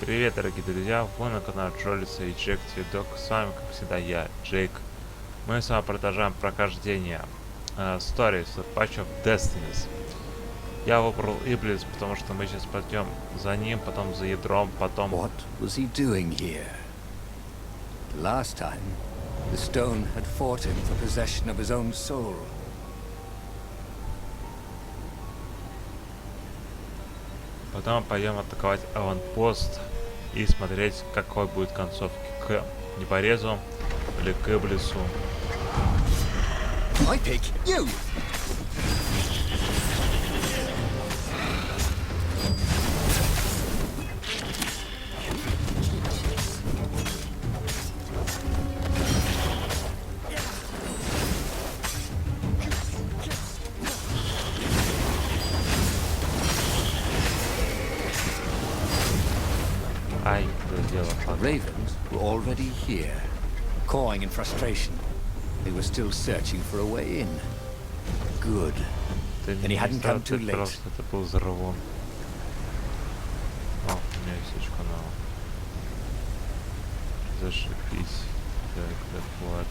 Привет, дорогие друзья, вы на канале Джолиса и Джек Твидок. С вами, как всегда, я, Джейк. Мы с вами продолжаем прохождение Stories of Patch of Destenies. Я выбрал Иблис, потому что мы сейчас пойдем за ним, потом за ядром, потом... What was he doing here? Last time, the stone had fought him for possession of his own soul. Потом пойдем атаковать аванпост и смотреть, какой будет концовки к Непорезу или к Иблису. I pick you! The ravens were already here, cawing in frustration. They were still searching for a way in. Good. Then he hadn't come too late. Это был взрывом. О, у меня есть канал. Зашибись. Так, вот.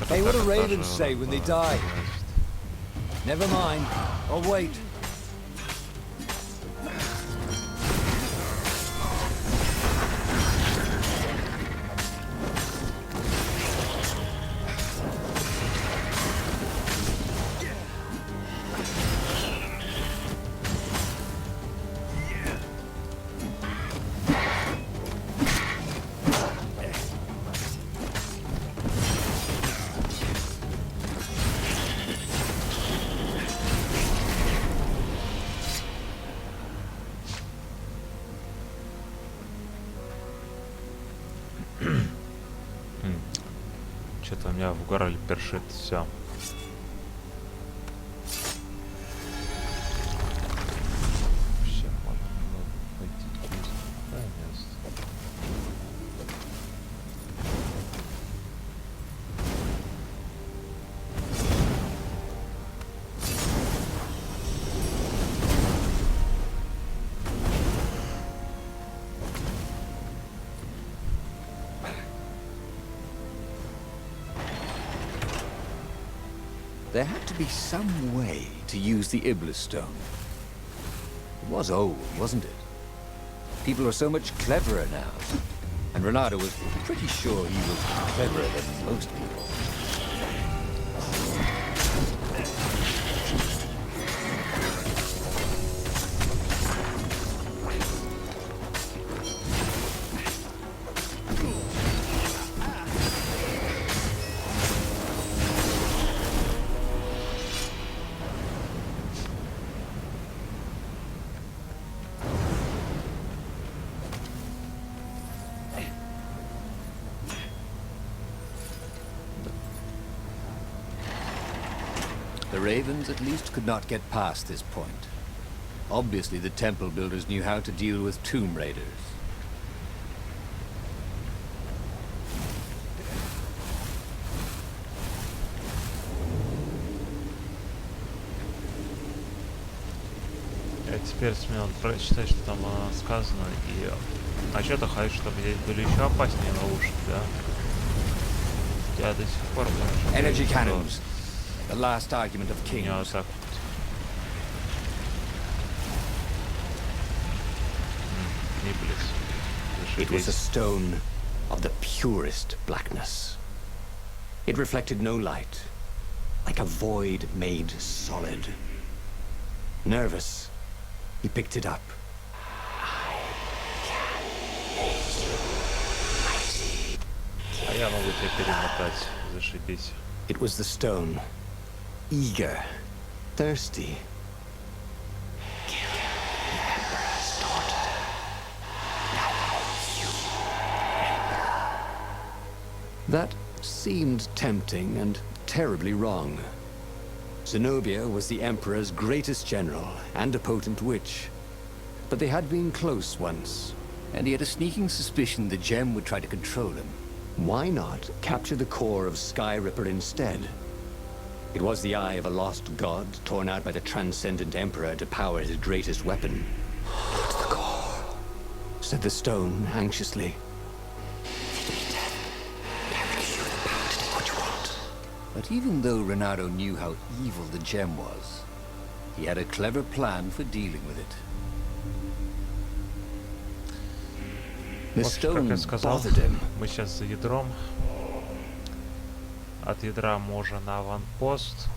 Hey, what do ravens say when they die? Never mind. I'll wait. Что-то у меня в горле першит, все. There had to be some way to use the Iblis stone. It was old, wasn't it? People are so much cleverer now. And Renato was pretty sure he was cleverer than most people. The ravens at least could not get past this point. Obviously the temple builders knew how to deal with tomb raiders. Я теперь смел прочитать, что там сказано, и... А что-то хочу, чтобы здесь были еще опаснее ловушки, да? Я до сих пор... Energy cannons. The last argument of kings. It was a stone of the purest blackness. It reflected no light, like a void made solid. Nervous, he picked it up. It was the stone. Eager, thirsty. Kill the Emperor's daughter. That seemed tempting and terribly wrong. Zenobia was the Emperor's greatest general and a potent witch. But they had been close once. And he had a sneaking suspicion the gem would try to control him. Why not capture the core of Sky Ripper instead? It was the eye of a lost god torn out by the transcendent Emperor to power his greatest weapon. What's the core? Said the stone anxiously. But even though Renato knew how evil the gem was, he had a clever plan for dealing with it. The Вот, как stone я сказал, bothered him. мы сейчас за ядром. От ядра мы уже на аванпост.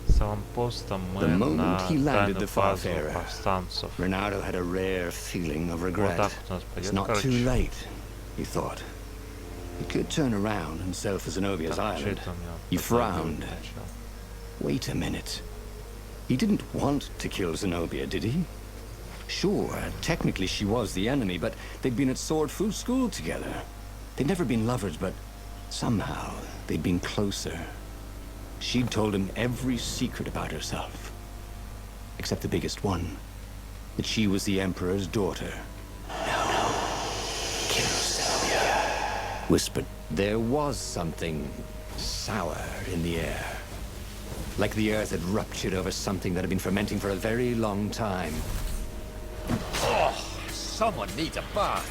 С аванпостом мы The moment на he landed тайную the базу Farfarer, повстанцев. Renato had a rare feeling of Вот regret. так вот у нас It's пойдет, not too короче. late, he thought. He could turn around and sail for Zenobia's Так, что island. это у меня? He Такое frowned. начало. Wait a minute. He didn't want to kill Zenobia, did he? Sure, technically she was the enemy, but they'd been at Sword Food School together. They'd never been lovers, but somehow they'd been closer. She'd told him every secret about herself. Except the biggest one. That she was the Emperor's daughter. No. Kill Zenobia. Whispered. There was something sour in the air. Like the earth had ruptured over something that had been fermenting for a very long time. Oh, someone needs a bath.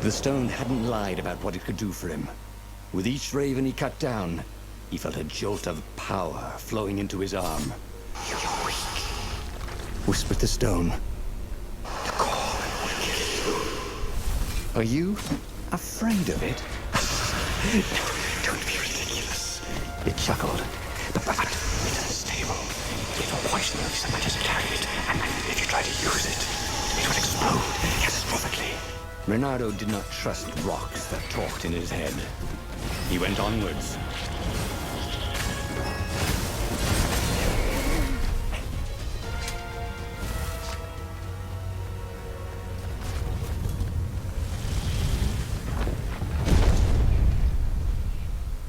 The stone hadn't lied about what it could do for him. With each raven he cut down, he felt a jolt of power flowing into his arm. You're weak, whispered the stone. The core will kill you. Are you afraid of it? Don't be ridiculous. It chuckled. But it's unstable. If a poison moves, I might just carry it. And if you try to use it, it will explode catastrophically. Renato did not trust rocks that talked in his head. He went onwards.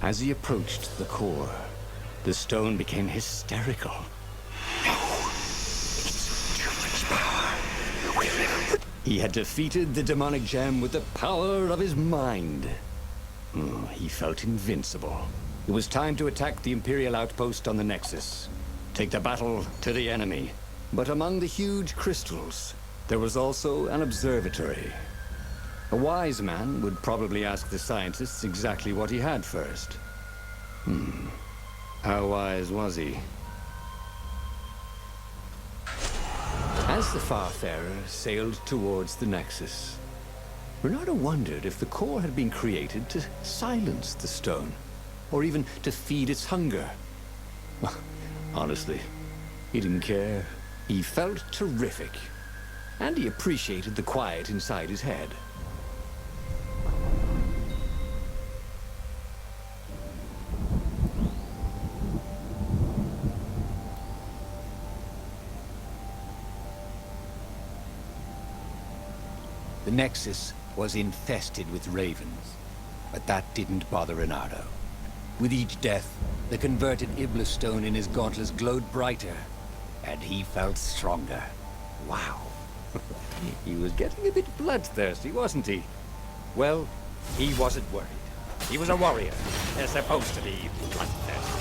As he approached the core, the stone became hysterical. He had defeated the demonic gem with the power of his mind. He felt invincible. It was time to attack the Imperial outpost on the Nexus. Take the battle to the enemy. But among the huge crystals, there was also an observatory. A wise man would probably ask the scientists exactly what he had first. How wise was he? As the Farfarer sailed towards the Nexus, Renato wondered if the core had been created to silence the stone, or even to feed its hunger. Honestly, he didn't care. He felt terrific, and he appreciated the quiet inside his head. The Nexus was infested with ravens, but that didn't bother Renato. With each death, the converted Iblis stone in his gauntlets glowed brighter, and he felt stronger. Wow. He was getting a bit bloodthirsty, wasn't he? Well, he wasn't worried. He was a warrior. They're supposed to be bloodthirsty.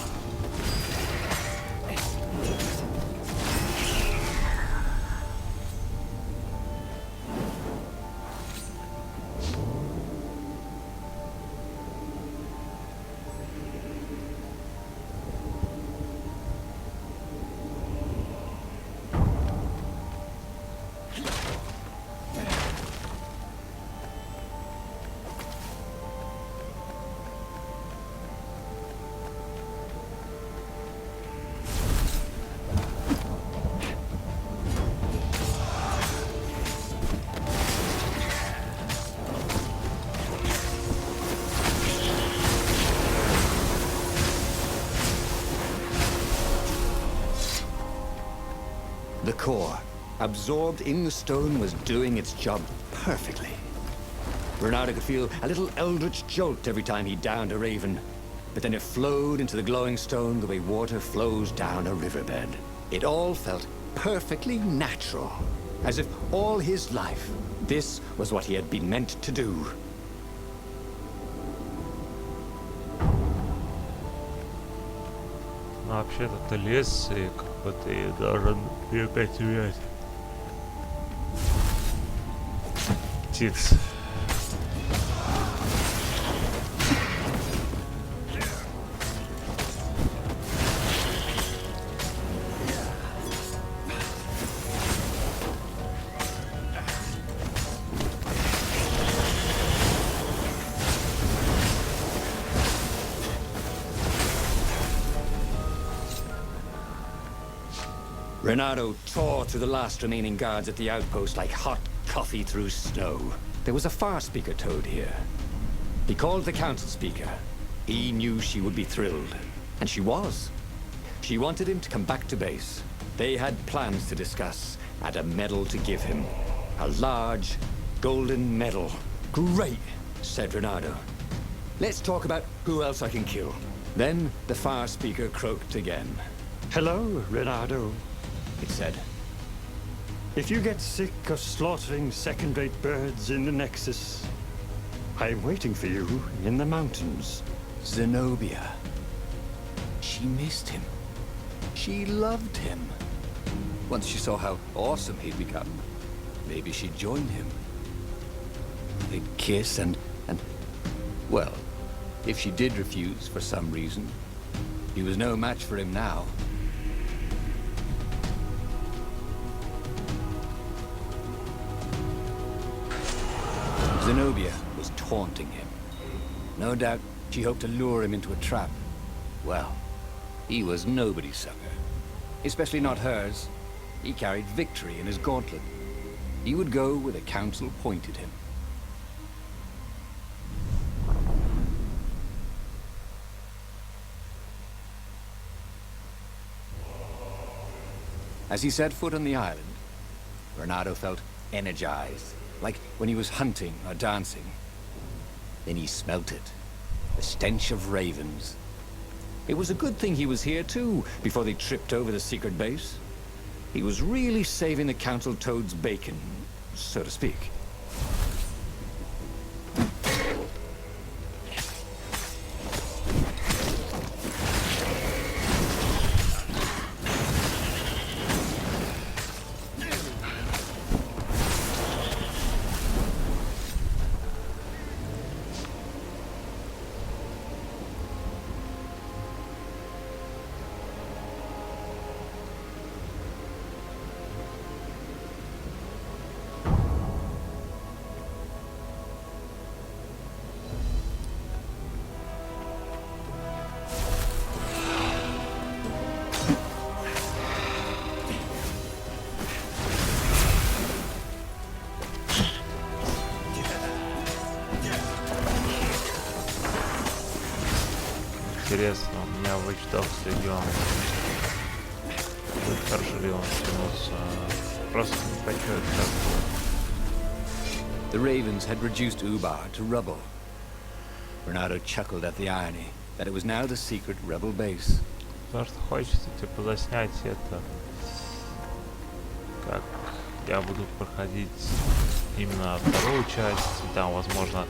core, absorbed in the stone, was doing its job perfectly. Renato could feel a little eldritch jolt every time he downed a raven, but then it flowed into the glowing stone the way water flows down a riverbed. It all felt perfectly natural, as if all his life, this was what he had been meant to do. Ну, вообще-то ты лес, и как бы ты должен перепять птиц. Renato tore through the last remaining guards at the outpost like hot coffee through snow. There was a far speaker toad here. He called the council speaker. He knew she would be thrilled. And she was. She wanted him to come back to base. They had plans to discuss, and a medal to give him. A large, golden medal. Great, said Renato. Let's talk about who else I can kill. Then the far speaker croaked again. Hello, Renato. It said, If you get sick of slaughtering second-rate birds in the Nexus, I'm waiting for you in the mountains. Zenobia. She missed him. She loved him. Once she saw how awesome he'd become, maybe she'd join him. They'd kiss and... Well, if she did refuse for some reason, he was no match for him now. Zenobia was taunting him. No doubt she hoped to lure him into a trap. Well, he was nobody's sucker. Especially not hers. He carried victory in his gauntlet. He would go where the council pointed him. As he set foot on the island, Renato felt energized, like when he was hunting or dancing. Then he smelt it, the stench of ravens. It was a good thing he was here too, before they tripped over the secret base. He was really saving the council toad's bacon, so to speak. Интересно, у меня в Watch Dogs легион. Будет хорошо ли он тянулся? Просто не хочу это так было. The ravens had reduced Ubar to rubble. Renato chuckled at the irony that it was now the secret rebel base. Потому что хочется типа заснять это, как я буду проходить именно вторую часть. Там, возможно,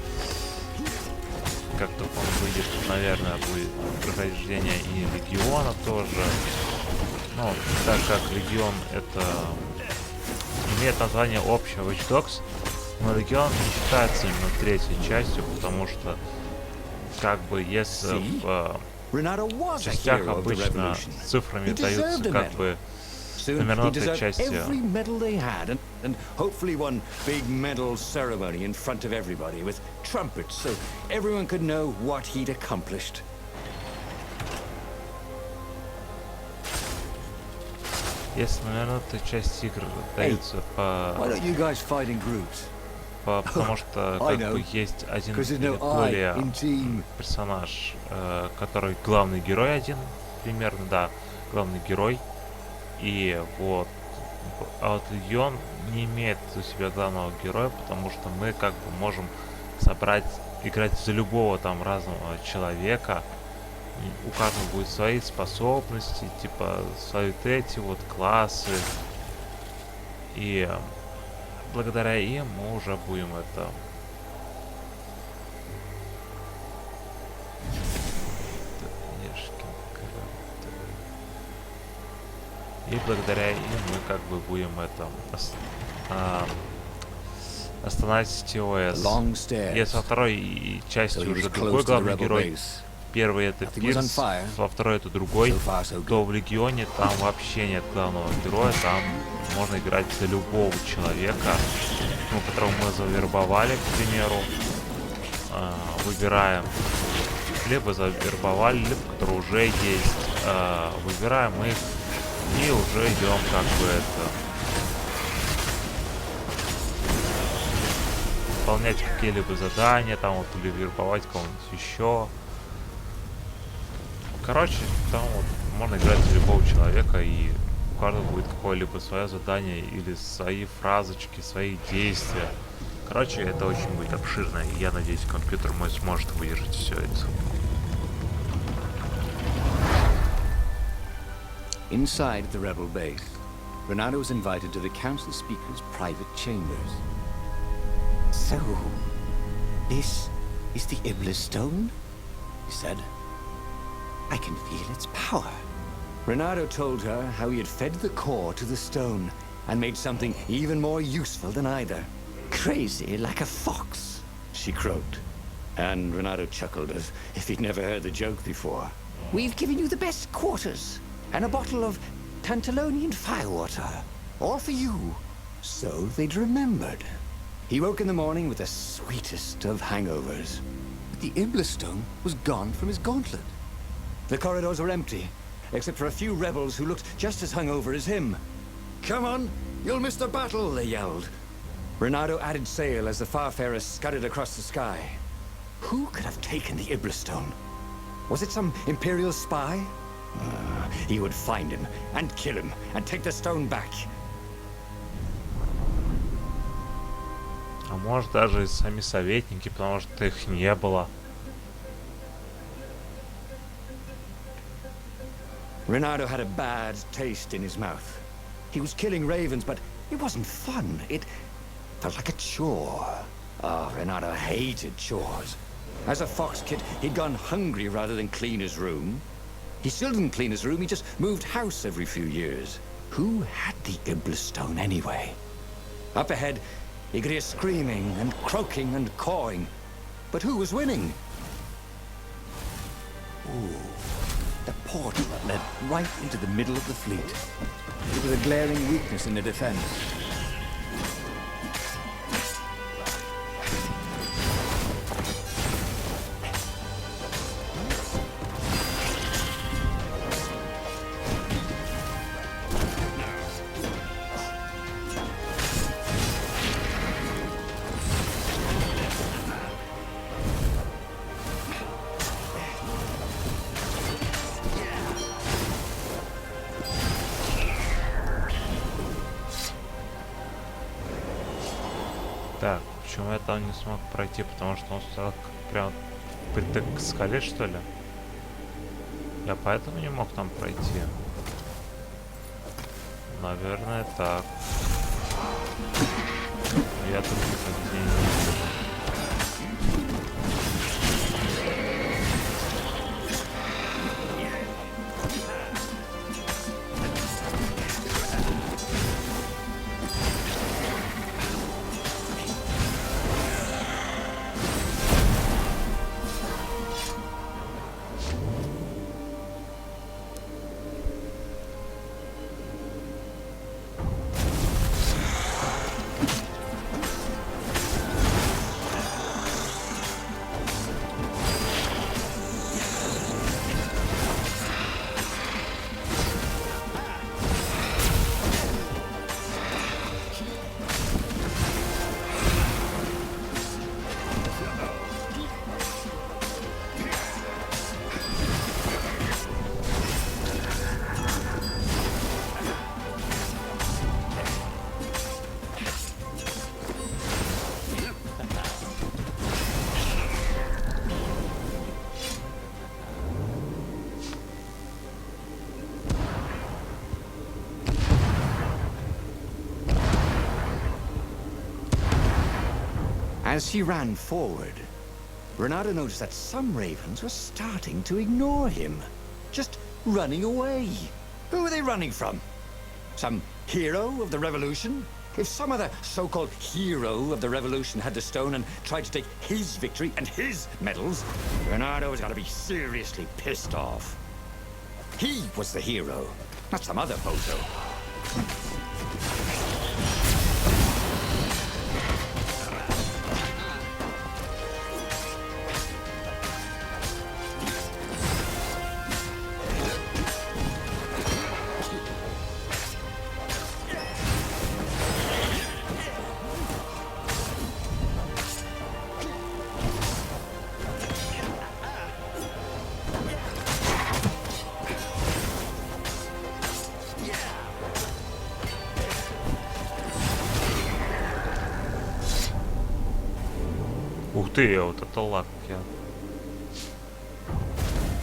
как только он выйдет, наверное, будет прохождение и Легиона тоже. Ну, так как Легион это имеет название общее Watch Dogs, но Легион не считается именно третьей частью, потому что как бы если в частях обычно с цифрами даются как бы номера этой части. And hopefully one big medal ceremony in front of everybody with trumpets so everyone could know what he'd accomplished. Если номера этой части игр даются Why don't you guys fight in groups? потому что как бы есть один или более персонаж, который главный герой один, примерно, да, главный герой. И вот А вот Легион не имеет у себя главного героя, потому что мы как бы можем собрать, играть за любого там разного человека. И у каждого будет свои способности, типа свои вот эти вот классы. И благодаря им мы уже будем это... И благодаря им мы как бы будем это останавливать ТОС. Если во второй части уже другой главный герой, первый это Пирс, во второй это другой, то в Легионе там вообще нет главного героя, там можно играть за любого человека, ну, которого мы завербовали, к примеру, выбираем, либо завербовали, либо который уже есть, выбираем их. И уже идем как бы это выполнять какие-либо задания, там вот или вербовать кого-нибудь еще. Короче, там вот можно играть за любого человека, и у каждого будет какое-либо свое задание или свои фразочки, свои действия. Короче, это очень будет обширно, и я надеюсь, компьютер мой сможет выдержать все это. Inside the rebel base, Renato was invited to the council speaker's private chambers. So, this is the Iblis stone? He said. I can feel its power. Renato told her how he had fed the core to the stone and made something even more useful than either. Crazy like a fox, she croaked. And Renato chuckled as if he'd never heard the joke before. We've given you the best quarters and a bottle of Tantalonian firewater. All for you. So they'd remembered. He woke in the morning with the sweetest of hangovers. But the Iblis stone was gone from his gauntlet. The corridors were empty, except for a few rebels who looked just as hungover as him. "Come on, you'll miss the battle," they yelled. Renato added sail as the Farfarers scudded across the sky. Who could have taken the Iblis stone? Was it some Imperial spy? He would find him, and kill him, and take the stone back. А может даже и сами советники, потому что их не было. Renato had a bad taste in his mouth. He was killing ravens, but it wasn't fun. It felt like a chore. Oh, Renato hated chores. As a fox kid, he'd gone hungry rather than clean his room. He still didn't clean his room, he just moved house every few years. Who had the Iblis stone anyway? Up ahead, he could hear screaming and croaking and cawing. But who was winning? Ooh, the portal that led right into the middle of the fleet. It was a glaring weakness in the defense. Так, почему я там не смог пройти? Потому что он стал прям притык к скале, что ли? Я поэтому не мог там пройти. Наверное, так. Я тут нигде не вижу. As she ran forward, Renato noticed that some ravens were starting to ignore him. Just running away. Who were they running from? Some hero of the revolution? If some other so-called hero of the revolution had the stone and tried to take his victory and his medals, Renato was gonna be seriously pissed off. He was the hero, not some other bozo. Ух ты, вот это лак.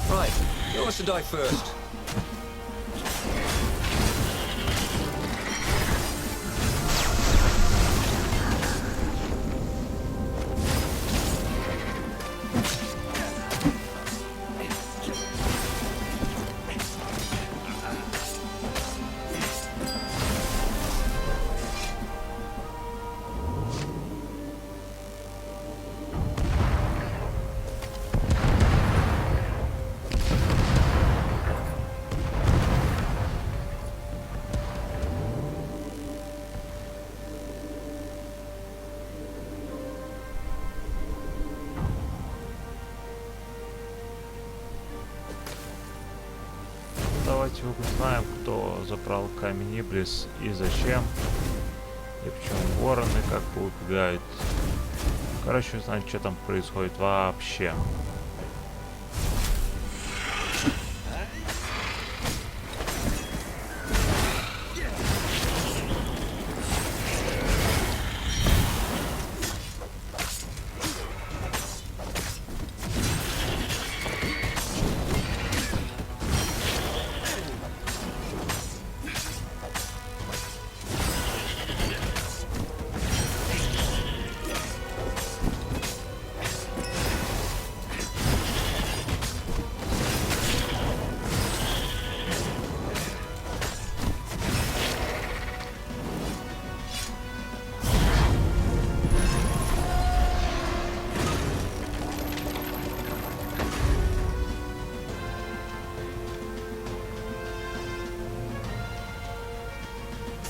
Right, who wants to die first? Давайте узнаем, кто забрал камень Иблис и зачем. И почему вороны как бы убегают. Короче, узнать, что там происходит вообще.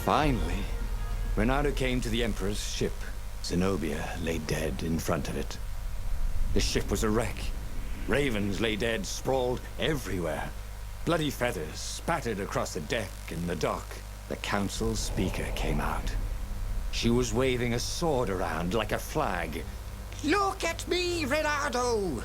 Finally, Renato came to the Emperor's ship. Zenobia lay dead in front of it. The ship was a wreck. Ravens lay dead, sprawled everywhere. Bloody feathers spattered across the deck and the dock. The council speaker came out. She was waving a sword around like a flag. "Look at me, Renato!"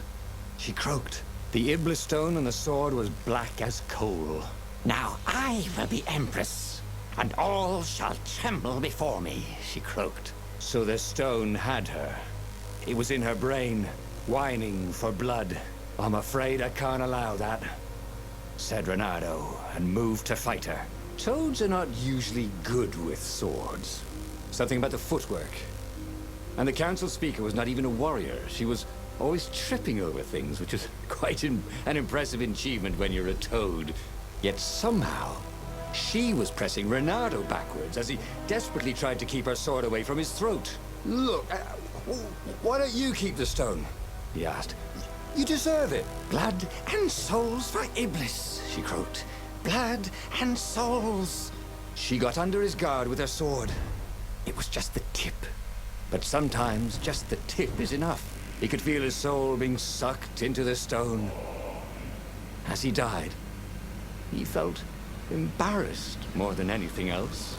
She croaked. The Iblis stone on the sword was black as coal. "Now I will be Empress, and all shall tremble before me," she croaked. So the stone had her. It was in her brain, whining for blood. "I'm afraid I can't allow that," said Renato, and moved to fight her. Toads are not usually good with swords. Something about the footwork. And the council speaker was not even a warrior. She was always tripping over things, which is quite an impressive achievement when you're a toad. Yet somehow, she was pressing Renato backwards as he desperately tried to keep her sword away from his throat. "Look, why don't you keep the stone?" he asked. "You deserve it." "Blood and souls for Iblis," she croaked. "Blood and souls." She got under his guard with her sword. It was just the tip. But sometimes just the tip is enough. He could feel his soul being sucked into the stone. As he died, he felt embarrassed more than anything else.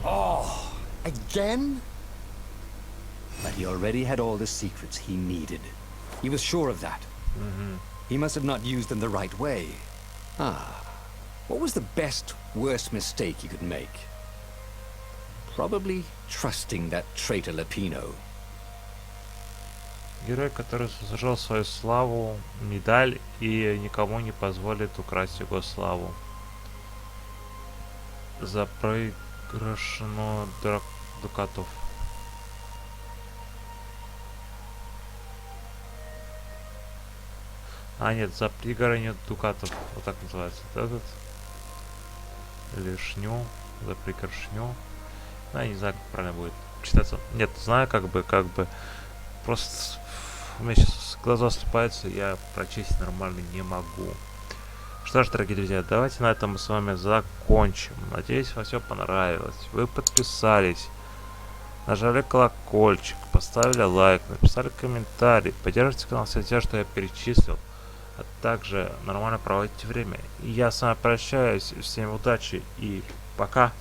Oh, again? But he already had all the secrets he needed. He was sure of that. He must have not used them the right way. What was the best, worst mistake he could make? Probably trusting that traitor Lapino. Герой, который заслужил свою славу, медаль и никому не позволит украсть его славу. За пригоршню дукатов. А, нет, за пригоршню дукатов. Вот так называется. Вот этот. Лишню. За пригоршню. Ну, я не знаю, как правильно будет читаться. Нет, знаю, как бы. Просто у меня сейчас глаза слепаются, я прочесть нормально не могу. Что ж, дорогие друзья, давайте на этом мы с вами закончим. Надеюсь, вам все понравилось. Вы подписались, нажали колокольчик, поставили лайк, написали комментарий, поддержите канал, все те, что я перечислил, а также нормально проводите время. И я с вами прощаюсь, всем удачи и пока.